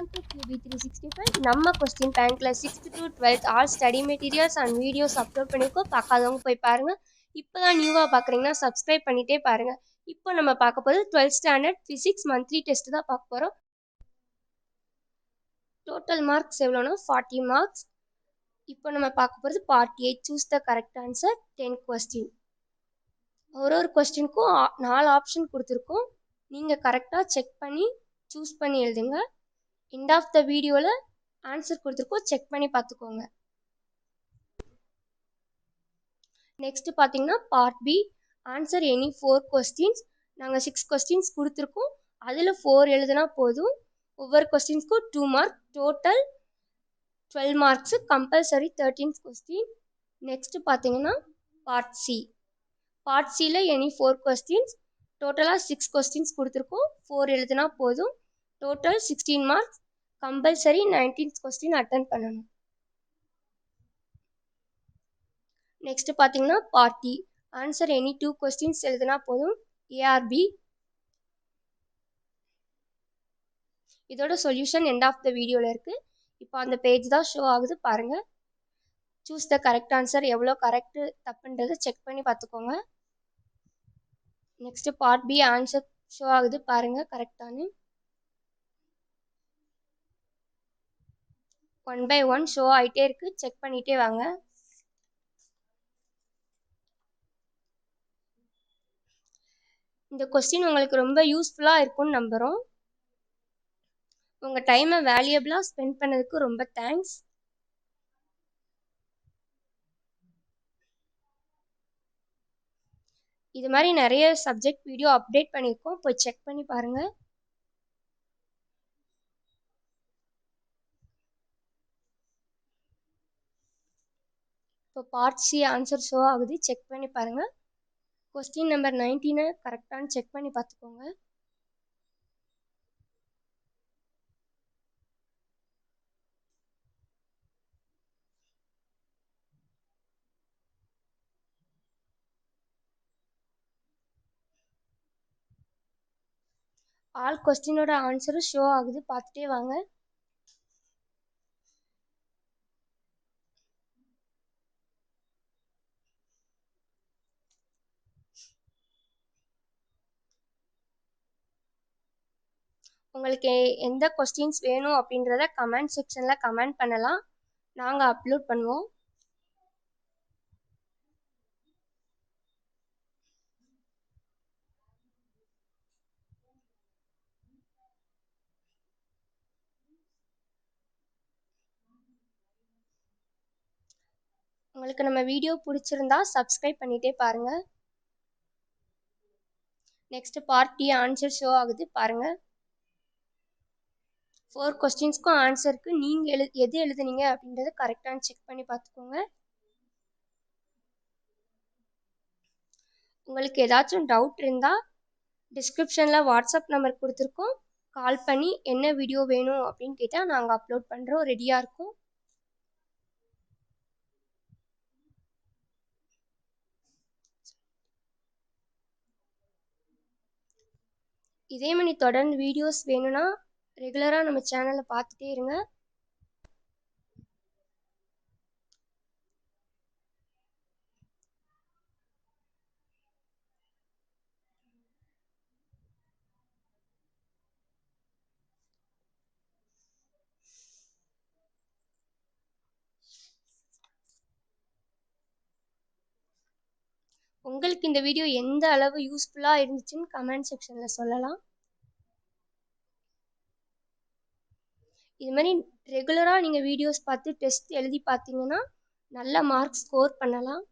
welcome to QB365. நம்ம question பேங்க்ல 6th to 12th all study materials and videos upload பண்ணியிருக்கோம். பார்க்காதவங்க போய் பாருங்க. இப்போதான் நியூவா பார்க்குறீங்கன்னா சப்ஸ்கிரைப் பண்ணிட்டே பாருங்க. இப்போ நம்ம பார்க்க போகிறது 12th standard physics monthly test தான் பார்க்க போகிறோம். டோட்டல் மார்க்ஸ் எவ்வளோனா 40 மார்க்ஸ். இப்போ நம்ம பார்க்க போகிறது part 8. Choose the correct answer. 10 question. ஒரு கொஸ்டினுக்கும் 4 ஆப்ஷன் கொடுத்துருக்கோம். நீங்கள் கரெக்டாக செக் பண்ணி சூஸ் பண்ணி எழுதுங்க. எண்ட் ஆஃப் த வீடியோவில் ஆன்சர் கொடுத்துருக்கோம், செக் பண்ணி பார்த்துக்கோங்க. நெக்ஸ்ட் பார்த்தீங்கன்னா part B. Answer any 4 questions. நாங்கள் 6 கொஸ்டின்ஸ் கொடுத்துருக்கோம், அதில் 4 எழுதுனா போதும். ஒவ்வொரு கொஸ்டின்ஸ்க்கும் 2 mark, total 12 marks, compulsory 13 question. Next பார்த்தீங்கன்னா பார்ட் சி. பார்ட் சியில் எனி 4 கொஸ்டின்ஸ், டோட்டலாக 6 கொஸ்டின்ஸ் கொடுத்துருக்கோம், 4 எழுதுனா போதும். Total 16 marks, compulsory 19 question attend பண்ணணும். நெக்ஸ்ட் பார்த்தீங்கன்னா part D. Answer any 2 questions எழுதுனா போதும், ஏஆர்பி. இதோட சொல்யூஷன் எண்ட் ஆஃப் த வீடியோவில் இருக்குது. இப்போ அந்த பேஜ் தான் ஷோ ஆகுது, பாருங்கள். சூஸ் த கரெக்ட் ஆன்சர், எவ்வளோ கரெக்டு தப்புன்றதை செக் பண்ணி பார்த்துக்கோங்க. Next part B answer show ஆகுது, பாருங்கள் கரெக்டானு. 1 by 1 ஷோ ஆகிட்டே இருக்குது, செக் பண்ணிகிட்டே வாங்க. இந்த கொஸ்டின் உங்களுக்கு ரொம்ப யூஸ்ஃபுல்லாக இருக்கும்னு நம்புகிறோம். உங்கள் டைமை வேல்யூபிளாக ஸ்பெண்ட் பண்ணதுக்கு ரொம்ப தேங்க்ஸ். இது மாதிரி நிறைய சப்ஜெக்ட் வீடியோ அப்டேட் பண்ணியிருக்கோம், போய் செக் பண்ணி பாருங்கள். இப்போ பார்ட் சி ஆன்சர் ஷோ ஆகுது, செக் பண்ணி பாருங்கள். கொஸ்டின் நம்பர் 19 கரெக்டானு செக் பண்ணி பார்த்துக்கோங்க. ஆல் கொஸ்டினோட ஆன்சரும் ஷோ ஆகுது, பார்த்துட்டே வாங்க. உங்களுக்கு எந்த கொஸ்டின்ஸ் வேணும் அப்படின்றத கமெண்ட் செக்ஷனில் கமெண்ட் பண்ணலாம், நாங்கள் அப்லோட் பண்ணுவோம். உங்களுக்கு நம்ம வீடியோ பிடிச்சிருந்தா சப்ஸ்கிரைப் பண்ணிகிட்டே பாருங்கள். Next part D answer show ஆகுது, பாருங்கள். 4 கொஸ்டின்ஸ்க்கும் ஆன்சருக்கு நீங்கள் எது எழுதுனீங்க அப்படின்றத கரெக்டானு செக் பண்ணி பார்த்துக்கோங்க. உங்களுக்கு ஏதாச்சும் டவுட் இருந்தால் டிஸ்கிரிப்ஷனில் வாட்ஸ்அப் நம்பர் கொடுத்துருக்கோம், கால் பண்ணி என்ன வீடியோ வேணும் அப்படின்னு கேட்டால் நாங்கள் அப்லோட் பண்ணுறோம், ரெடியாக இருக்கும். இதே மாதிரி தொடர்ந்து வீடியோஸ் வேணும்னா ரெகுலராக நம்ம சேனலை பார்த்துட்டே இருங்க. உங்களுக்கு இந்த வீடியோ எந்த அளவு யூஸ்ஃபுல்லாக இருந்துச்சுன்னு கமெண்ட் செக்ஷனில் சொல்லலாம். இது மாதிரி ரெகுலராக நீங்கள் வீடியோஸ் பார்த்து டெஸ்ட் எழுதி பார்த்தீங்கன்னா நல்ல மார்க் ஸ்கோர் பண்ணலாம்.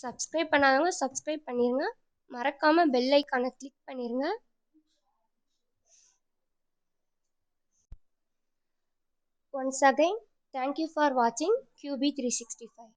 சப்ஸ்கிரைப் பண்ணாதவங்க சப்ஸ்கிரைப் பண்ணிடுங்க, மறக்காமல் பெல் ஐக்கானை கிளிக் பண்ணிடுங்க. Once again, thank you for watching QB365.